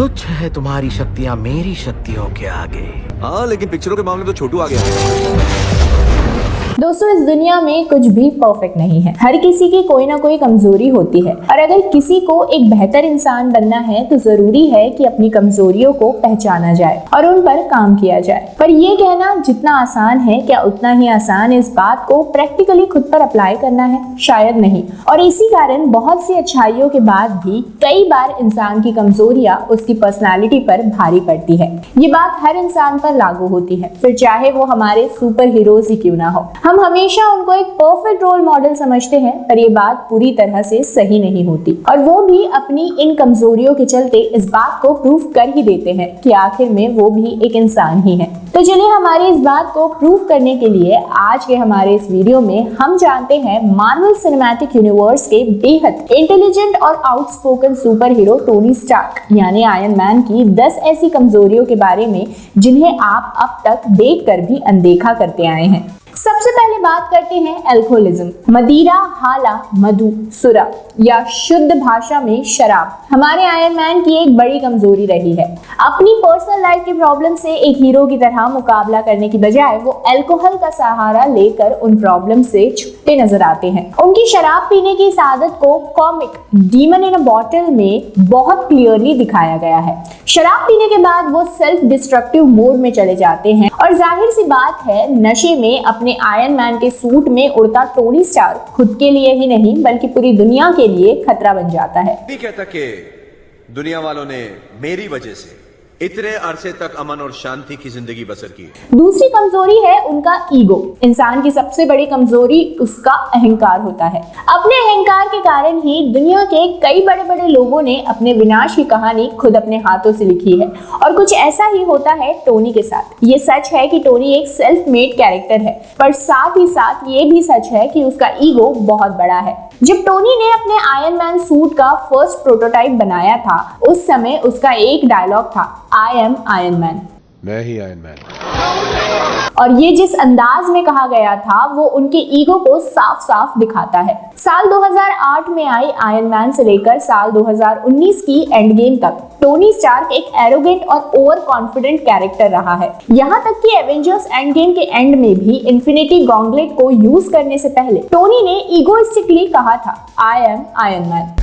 तुच्छ है तुम्हारी शक्तियां मेरी शक्तियों के आगे। हाँ, लेकिन पिक्चरों के मामले में तो छोटू आ गया। दोस्तों, इस दुनिया में कुछ भी परफेक्ट नहीं है। हर किसी की कोई ना कोई कमजोरी होती है और अगर किसी को एक बेहतर इंसान बनना है तो जरूरी है कि अपनी कमजोरियों को पहचाना जाए और उन पर काम किया जाए। पर ये कहना जितना आसान है, क्या उतना ही आसान इस बात को प्रैक्टिकली खुद पर अप्लाई करना है? शायद नहीं। और इसी कारण बहुत सी अच्छाइयों के बाद भी कई बार इंसान की कमजोरियां उसकी पर्सनालिटी पर भारी पड़ती है। ये बात हर इंसान पर लागू होती है, फिर चाहे वो हमारे सुपर हीरोज ही क्यों ना हो। हम हमेशा उनको एक परफेक्ट रोल मॉडल समझते हैं, पर ये बात पूरी तरह से सही नहीं होती और वो भी अपनी इन कमजोरियों के चलते इस बात को प्रूव कर ही देते हैं कि आखिर में वो भी एक इंसान ही है। तो चलिए हमारी इस बात को प्रूव करने के लिए आज के हमारे इस वीडियो में हम जानते हैं मार्वल सिनेमैटिक यूनिवर्स के बेहद इंटेलिजेंट और outspoken super hero Tony Stark यानी आयरन मैन की 10 ऐसी कमजोरियों के बारे में जिन्हें आप अब तक देखकर भी अनदेखा करते आए हैं। सबसे पहले बात करते हैं अल्कोहलिज्म। मदिरा, हाला, मधु, सुरा या शुद्ध भाषा में शराब हमारे आयरन मैन की एक बड़ी कमजोरी रही है। अपनी पर्सनल लाइफ की प्रॉब्लम से एक हीरो की तरह मुकाबला करने की बजाय वो अल्कोहल का सहारा लेकर उन प्रॉब्लम से छुपते नजर आते हैं। उनकी शराब पीने की इस आदत को कॉमिक डीमन इन अ बॉटल में बहुत क्लियरली दिखाया गया है। शराब पीने के बाद वो सेल्फ डिस्ट्रक्टिव मोड में चले जाते हैं और जाहिर सी बात है, नशे में अपने आयरन मैन के सूट में उड़ता टोनी स्टार्क खुद के लिए ही नहीं बल्कि पूरी दुनिया के लिए खतरा बन जाता है। नहीं कहता कि दुनिया वालों ने मेरी वजह से इतने अरसे तक अमन और शांति की जिंदगी बसर की। दूसरी कमजोरी है उनका ईगो। इंसान की सबसे बड़ी कमजोरी उसका अहंकार होता है। अपने अहंकार के कारण ही दुनिया के कई बड़े बड़े लोगों ने अपने विनाश की कहानी खुद अपने हाथों से लिखी है और कुछ ऐसा ही होता है टोनी के साथ। ये सच है कि टोनी एक सेल्फ मेड कैरेक्टर है, पर साथ ही साथ ये भी सच है कि उसका ईगो बहुत बड़ा है। जब टोनी ने अपने आयरन मैन सूट का फर्स्ट प्रोटोटाइप बनाया था, उस समय उसका एक डायलॉग था, आई एम आयरन मैन। मैं ही आयरन मैन। और ये जिस अंदाज में कहा गया था वो उनके ईगो को साफ साफ दिखाता है। साल 2008 में आई आयरन मैन से लेकर साल 2019 की एंड गेम तक टोनी स्टार्क एक एरोगेंट और ओवर कॉन्फिडेंट कैरेक्टर रहा है। यहाँ तक कि एवेंजर्स एंड गेम के एंड में भी इन्फिनिटी गॉन्गलेट को यूज करने से पहले टोनी ने ईगोइस्टिकली कहा था, आई एम आयरन मैन।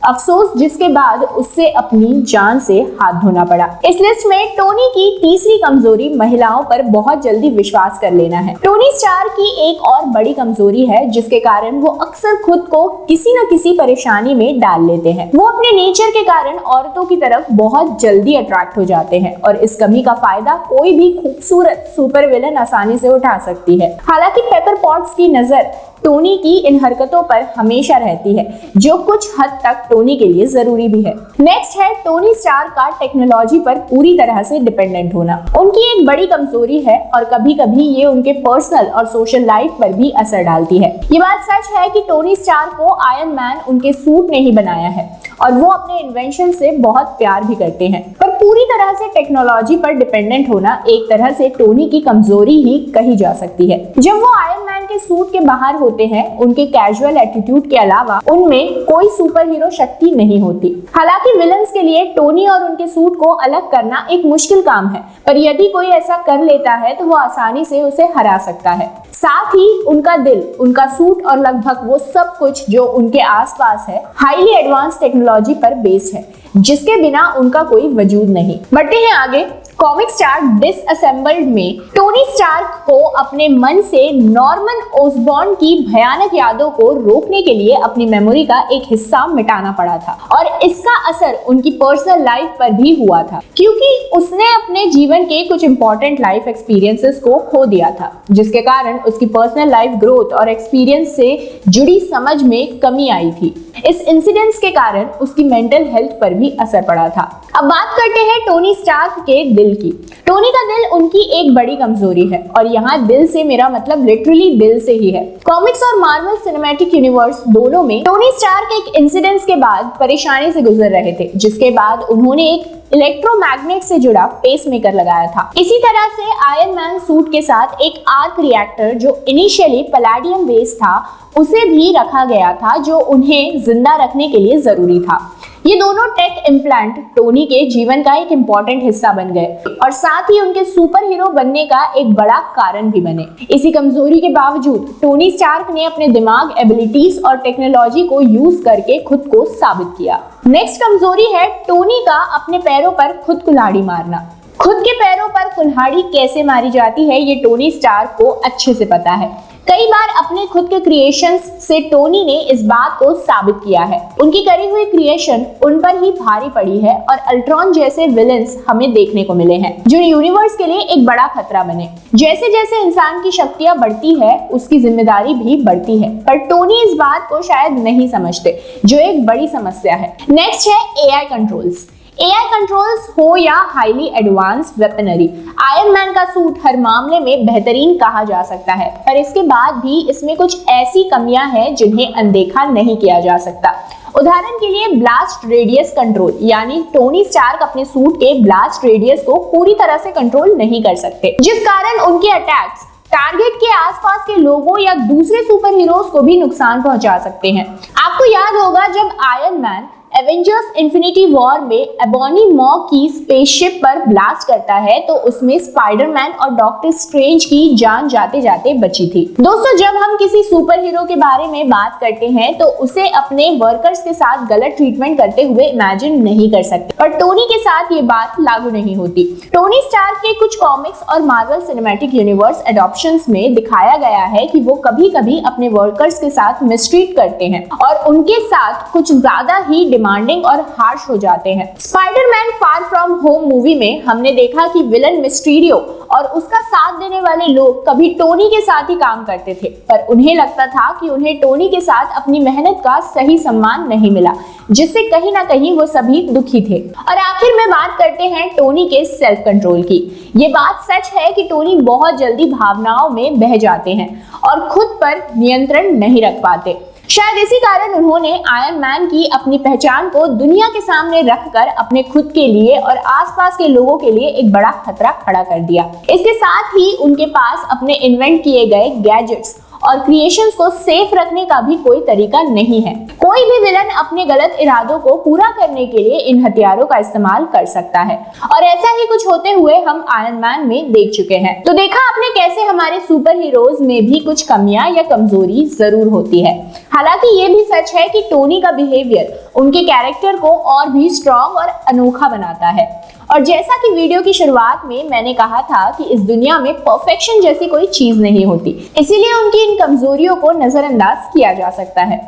अफसोस जिसके बाद उससे अपनी जान से हाथ धोना पड़ा। इस लिस्ट में टोनी की तीसरी कमजोरी महिलाओं पर बहुत जल्दी विश्वास कर लेना है। टोनी स्टार्क की एक और बड़ी कमजोरी है जिसके कारण वो अक्सर खुद को किसी न किसी परेशानी में डाल लेते हैं। वो अपने नेचर के कारण औरतों की तरफ बहुत जल्दी अट्रैक्ट हो जाते हैं और इस कमी का फायदा कोई भी खूबसूरत सुपर विलन आसानी से उठा सकती है। हालांकि पेपर पॉट्स की नजर टोनी की इन हरकतों पर हमेशा रहती है, जो कुछ हद तक टोनी के लिए जरूरी भी है। नेक्स्ट है टोनी स्टार्क का टेक्नोलॉजी पर पूरी तरह से डिपेंडेंट होना। उनकी एक बड़ी कमजोरी है और कभी कभी ये उनके पर्सनल और सोशल लाइफ पर भी असर डालती है। ये बात सच है कि टोनी स्टार्क को आयरन मैन उनके सूट ने ही बनाया है और वो अपने इन्वेंशन से बहुत प्यार भी करते हैं, पर पूरी तरह से टेक्नोलॉजी पर डिपेंडेंट होना एक तरह से टोनी की कमजोरी ही कही जा सकती है। जब वो आयरन मैन के सूट के बाहर होते हैं, उनके कैजुअल एटीट्यूड के अलावा उनमें कोई सुपर हीरो शक्ति नहीं होती। हालांकि विलन्स के लिए टोनी और उनके सूट को अलग करना एक मुश्किल काम है, पर यदि कोई ऐसा कर लेता है तो वो आसानी से उसे हरा सकता है। साथ ही उनका दिल, उनका सूट और लगभग वो सब कुछ जो उनके आसपास है, हाईली एडवांस टेक्नोलॉजी पर बेस्ड है, जिसके बिना उनका कोई वजूद नहीं। बढ़ते हैं आगे। कॉमिक स्टार डिसअसेंबल्ड में टोनी स्टार्क को अपने मन से नॉर्मन ओसबॉर्न की भयानक यादों को रोकने के लिए अपनी मेमोरी का एक हिस्सा मिटाना पड़ा था और इसका असर उनकी पर्सनल लाइफ पर भी हुआ था, क्योंकि उसने अपने जीवन के कुछ इंपॉर्टेंट लाइफ एक्सपीरियंसेस को खो दिया था, जिसके कारण उसकी पर्सनल लाइफ ग्रोथ और एक्सपीरियंस से जुड़ी समझ में कमी आई थी। इस इंसिडेंट्स के कारण उसकी मेंटल हेल्थ पर भी असर पड़ा था। अब बात करते हैं टोनी स्टार्क के दिल की। टोनी का दिल उनकी एक बड़ी कमजोरी है और यहाँ दिल से मेरा मतलब लिटरली दिल से ही है। कॉमिक्स और मार्वल सिनेमैटिक यूनिवर्स दोनों में टोनी स्टार्क एक इंसिडेंट्स के बाद परेशानी से गुजर रहे थे, जिसके बाद उन्होंने एक इलेक्ट्रोमैग्नेट से जुड़ा पेसमेकर लगाया था। इसी तरह से आयरन मैन सूट के साथ एक आर्क रिएक्टर जो इनिशियली पैलेडियम बेस्ड था उसे भी रखा गया था, जो उन्हें जिंदा रखने के लिए जरूरी था। ये दोनों टेक इम्प्लांट टोनी के जीवन का एक इम्पोर्टेंट हिस्सा बन गए और साथ ही उनके सुपर हीरो बनने का एक बड़ा कारण भी बने। इसी कमजोरी के बावजूद टोनी स्टार्क ने अपने दिमाग, एबिलिटीज और टेक्नोलॉजी को यूज करके खुद को साबित किया। नेक्स्ट कमजोरी है टोनी का अपने पैरों पर खुद कुल्हाड़ी मारना। खुद के पैरों पर कुल्हाड़ी कैसे मारी जाती है ये टोनी स्टार्क को अच्छे से पता है। कई बार अपने खुद के क्रिएशंस से टोनी ने इस बात को साबित किया है। उनकी करी हुई क्रिएशन उन पर ही भारी पड़ी है और अल्ट्रॉन जैसे विलेंस हमें देखने को मिले हैं जो यूनिवर्स के लिए एक बड़ा खतरा बने। जैसे जैसे इंसान की शक्तियां बढ़ती है उसकी जिम्मेदारी भी बढ़ती है, पर टोनी इस बात को शायद नहीं समझते, जो एक बड़ी समस्या है। नेक्स्ट है एआई कंट्रोल्स। एआई कंट्रोल्स हो या highly advanced weaponry, iron man का सूट हर मामले में बेहतरीन कहा जा सकता है, पर इसके बाद भी इसमें कुछ ऐसी कमियां हैं जिन्हें अनदेखा नहीं किया जा सकता। उदाहरण के लिए ब्लास्ट रेडियस कंट्रोल, यानी टोनी स्टार्क अपने सूट के ब्लास्ट रेडियस को पूरी तरह से कंट्रोल नहीं कर सकते, जिस कारण उनके अटैक्स टारगेट के आसपास के लोगों या दूसरे सुपर हीरोज को भी नुकसान पहुंचा सकते हैं। आपको याद होगा जब iron man Avengers infinity war में एबोनी मॉ की स्पेसशिप पर ब्लास्ट करता है तो उसमें स्पाइडरमैन और डॉक्टर स्ट्रेंज की जान जाते जाते बची थी। दोस्तों, जब हम किसी सुपर हीरो के बारे में बात करते हैं तो उसे अपने वर्कर्स के साथ गलत ट्रीटमेंट करते हुए इमेजिन नहीं कर सकते, पर टोनी के साथ ये बात लागू नहीं होती। टोनी स्टार्क के कुछ कॉमिक्स और मार्वल सिनेमैटिक यूनिवर्स एडॉप्शंस में दिखाया गया है कि वो कभी-कभी अपने वर्कर्स के साथ मिसट्रीट करते हैं और उनके साथ कुछ ज्यादा ही डिमांडिंग और हार्श हो जाते हैं। Spiderman far from home movie में हमने देखा कि विलन मिस्टीरियो और उसका साथ देने वाले लोग कभी टोनी के साथ ही काम करते थे, पर उन्हें लगता था कि उन्हें टोनी के साथ अपनी मेहनत का सही सम्मान नहीं मिला, जिससे कहीं ना कहीं वो सभी दुखी थे। और आखिर में बात करते हैं टोनी के सेल्फ कंट्रोल की। ये बात सच है कि टोनी बहुत जल्दी भावनाओं में बह जाते हैं और खुद पर नियंत्रण नहीं रख पाते। शायद इसी कारण उन्होंने आयरन मैन की अपनी पहचान को दुनिया के सामने रखकर अपने खुद के लिए और आसपास के लोगों के लिए एक बड़ा खतरा खड़ा कर दिया। इसके साथ ही उनके पास अपने इन्वेंट किए गए गैजेट्स और क्रिएशंस को सेफ रखने का भी कोई तरीका नहीं है। कोई भी विलन अपने गलत इरादों को पूरा करने के लिए इन हथियारों का इस्तेमाल कर सकता है और ऐसा ही कुछ होते हुए हम आयरन मैन में देख चुके हैं। तो देखा आपने कैसे हमारे सुपर हीरोज में भी कुछ कमियां या कमजोरी जरूर होती है। हालांकि ये भी सच है कि टोनी का बिहेवियर उनके कैरेक्टर को और भी स्ट्रॉन्ग और अनोखा बनाता है। और जैसा कि वीडियो की शुरुआत में मैंने कहा था कि इस दुनिया में परफेक्शन जैसी कोई चीज नहीं होती, इसीलिए उनकी इन कमजोरियों को नजरअंदाज किया जा सकता है।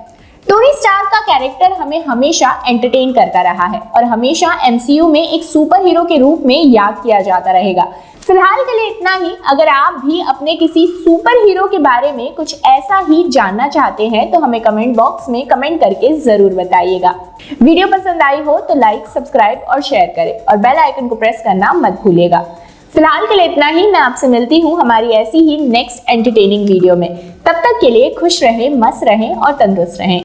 टोनी स्टार्क का कैरेक्टर हमें हमेशा एंटरटेन करता रहा है और हमेशा एमसीयू में एक सुपर हीरो के रूप में याद किया जाता रहेगा। फिलहाल के लिए इतना ही। अगर आप भी अपने किसी सुपर हीरो के बारे में कुछ ऐसा ही जानना चाहते हैं तो हमें कमेंट बॉक्स में कमेंट करके जरूर बताइएगा। वीडियो पसंद आई हो तो लाइक, सब्सक्राइब और शेयर करें और बेल आइकन को प्रेस करना मत भूलिएगा। फिलहाल के लिए इतना ही। मैं आपसे मिलती हूँ हमारी ऐसी ही नेक्स्ट एंटरटेनिंग वीडियो में। तब तक के लिए खुश रहें, मस्त रहें और तंदुरुस्त रहें।